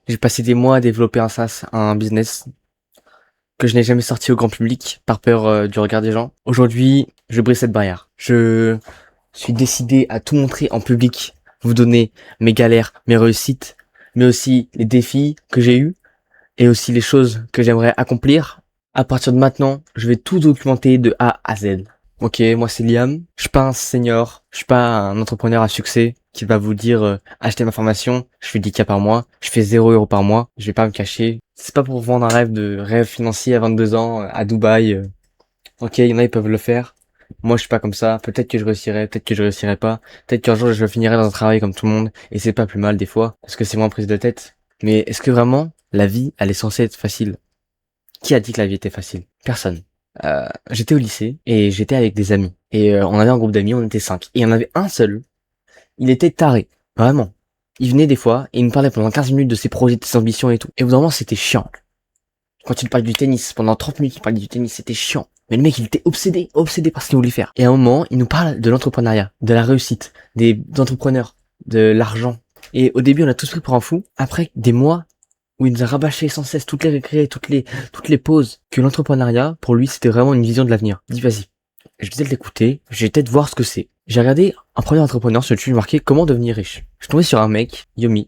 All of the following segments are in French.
J'ai passé des mois à développer un SaaS, un business que je n'ai jamais sorti au grand public par peur du regard des gens. Aujourd'hui, je brise cette barrière. Je suis décidé à tout montrer en public, vous donner mes galères, mes réussites, mais aussi les défis que j'ai eus et aussi les choses que j'aimerais accomplir. À partir de maintenant, je vais tout documenter de A à Z. Ok, moi c'est Liam, je suis pas un senior, je suis pas un entrepreneur à succès qui va vous dire achetez ma formation, je fais 10K par mois, je fais 0 € par mois, je vais pas me cacher. C'est pas pour vendre un rêve financier à 22 ans à Dubaï. Ok, il y en a ils peuvent le faire. Moi je suis pas comme ça, peut-être que je réussirai, peut-être que je réussirai pas, peut-être qu'un jour je finirai dans un travail comme tout le monde et c'est pas plus mal des fois parce que c'est moins prise de tête. Mais est-ce que vraiment la vie elle est censée être facile? Qui a dit que la vie était facile? Personne. J'étais au lycée et j'étais avec des amis. Et on avait un groupe d'amis, on était 5. Et il y en avait un seul, il était taré. Vraiment. Il venait des fois et il me parlait pendant 15 minutes de ses projets, de ses ambitions et tout. Et au bout d'un moment, c'était chiant. Quand il parlait du tennis, pendant 30 minutes, il parlait du tennis, c'était chiant. Mais le mec, il était obsédé par ce qu'il voulait faire. Et à un moment, il nous parle de l'entrepreneuriat, de la réussite, des entrepreneurs, de l'argent. Et au début, on a tous pris pour un fou. Après des mois, où il nous a rabâché sans cesse toutes les récrés, toutes les pauses, que l'entrepreneuriat, pour lui, c'était vraiment une vision de l'avenir. Il dit, vas-y. Je vais peut-être l'écouter, je vais peut-être voir ce que c'est. J'ai regardé un premier entrepreneur sur YouTube marqué comment devenir riche. Je suis tombé sur un mec, Yomi,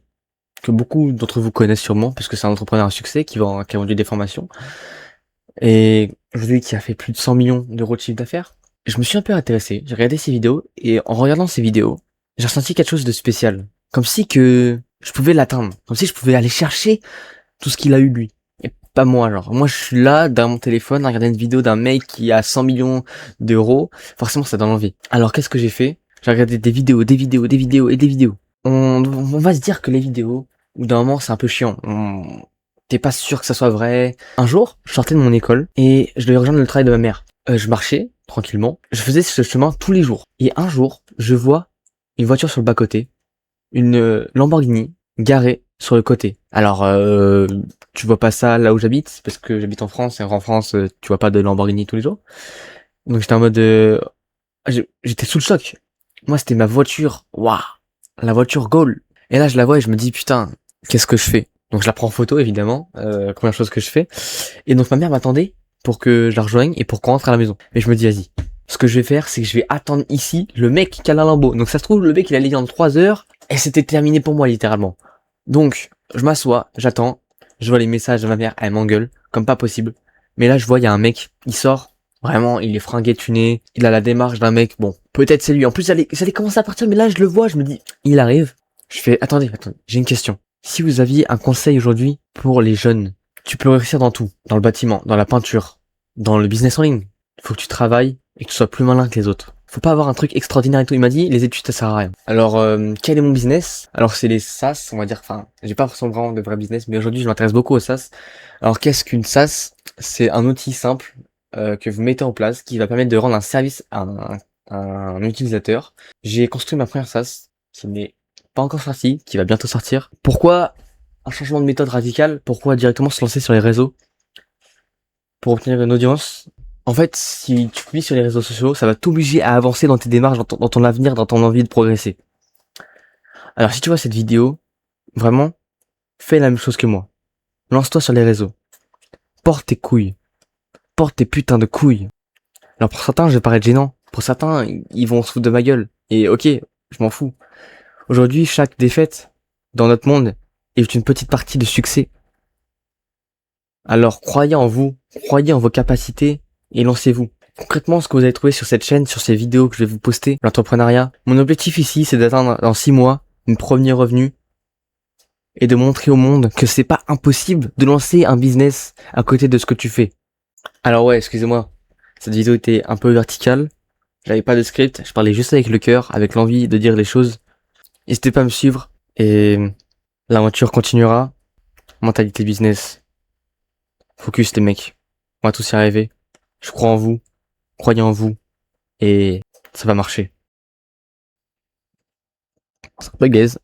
que beaucoup d'entre vous connaissent sûrement, parce que c'est un entrepreneur à succès qui a vendu des formations. Et aujourd'hui, qui a fait plus de 100 millions d'euros de chiffre d'affaires. Je me suis un peu intéressé, j'ai regardé ses vidéos, et en regardant ses vidéos, j'ai ressenti quelque chose de spécial. Comme si que je pouvais l'atteindre. Comme si je pouvais aller chercher tout ce qu'il a eu lui. Et pas moi, genre. Moi, je suis là, dans mon téléphone, à regarder une vidéo d'un mec qui a 100 millions d'euros. Forcément, ça donne envie. Alors, qu'est-ce que j'ai fait? J'ai regardé des vidéos, des vidéos, des vidéos et des vidéos. On va se dire que les vidéos, au bout d'un moment, c'est un peu chiant. T'es pas sûr que ça soit vrai. Un jour, je sortais de mon école et je devais rejoindre le travail de ma mère. Je marchais, tranquillement. Je faisais ce chemin tous les jours. Et un jour, je vois une voiture sur le bas-côté. Une Lamborghini garée sur le côté. Alors, tu vois pas ça là où j'habite, parce que j'habite en France, et en France, tu vois pas de Lamborghini tous les jours. Donc j'étais en mode... j'étais sous le choc. Moi, c'était ma voiture. Waouh, la voiture Goal. Et là, je la vois et je me dis, putain, qu'est-ce que je fais? Donc je la prends en photo, évidemment, première chose que je fais. Et donc ma mère m'attendait pour que je la rejoigne et pour qu'on rentre à la maison. Mais je me dis, vas-y, ce que je vais faire, c'est que je vais attendre ici le mec qui a la Lambo. Donc ça se trouve, le mec, il allait dans 3 heures et c'était terminé pour moi, littéralement. Donc, je m'assois, j'attends, je vois les messages de ma mère, elle m'engueule, comme pas possible. Mais là, je vois, il y a un mec, il sort, vraiment, il est fringué, tuné, il a la démarche d'un mec, bon, peut-être c'est lui. En plus, ça allait commencer à partir, mais là, je le vois, je me dis, il arrive. Je fais, attendez, j'ai une question. Si vous aviez un conseil aujourd'hui pour les jeunes, tu peux réussir dans tout, dans le bâtiment, dans la peinture, dans le business en ligne. Il faut que tu travailles et que tu sois plus malin que les autres. Faut pas avoir un truc extraordinaire et tout. Il m'a dit, les études, ça sert à rien. Alors, quel est mon business? Alors, c'est les SaaS, on va dire. Enfin, j'ai pas forcément vraiment de vrai business, mais aujourd'hui, je m'intéresse beaucoup aux SaaS. Alors, qu'est-ce qu'une SaaS? C'est un outil simple que vous mettez en place qui va permettre de rendre un service à un utilisateur. J'ai construit ma première SaaS qui n'est pas encore sortie, qui va bientôt sortir. Pourquoi un changement de méthode radical? Pourquoi directement se lancer sur les réseaux pour obtenir une audience? En fait, si tu publies sur les réseaux sociaux, ça va t'obliger à avancer dans tes démarches, dans ton avenir, dans ton envie de progresser. Alors si tu vois cette vidéo, vraiment, fais la même chose que moi. Lance-toi sur les réseaux. Porte tes couilles. Porte tes putains de couilles. Alors pour certains, je vais paraître gênant. Pour certains, ils vont se foutre de ma gueule. Et ok, je m'en fous. Aujourd'hui, chaque défaite dans notre monde est une petite partie de succès. Alors croyez en vous, croyez en vos capacités et lancez-vous. Concrètement, ce que vous allez trouver sur cette chaîne, sur ces vidéos que je vais vous poster, l'entrepreneuriat, mon objectif ici, c'est d'atteindre dans 6 mois une première revenu et de montrer au monde que c'est pas impossible de lancer un business à côté de ce que tu fais. Alors ouais, excusez-moi, cette vidéo était un peu verticale, j'avais pas de script, je parlais juste avec le cœur, avec l'envie de dire les choses. N'hésitez pas à me suivre et l'aventure continuera. Mentalité business. Focus les mecs. On va tous y arriver. Je crois en vous. Croyez en vous. Et ça va marcher. Bye guys.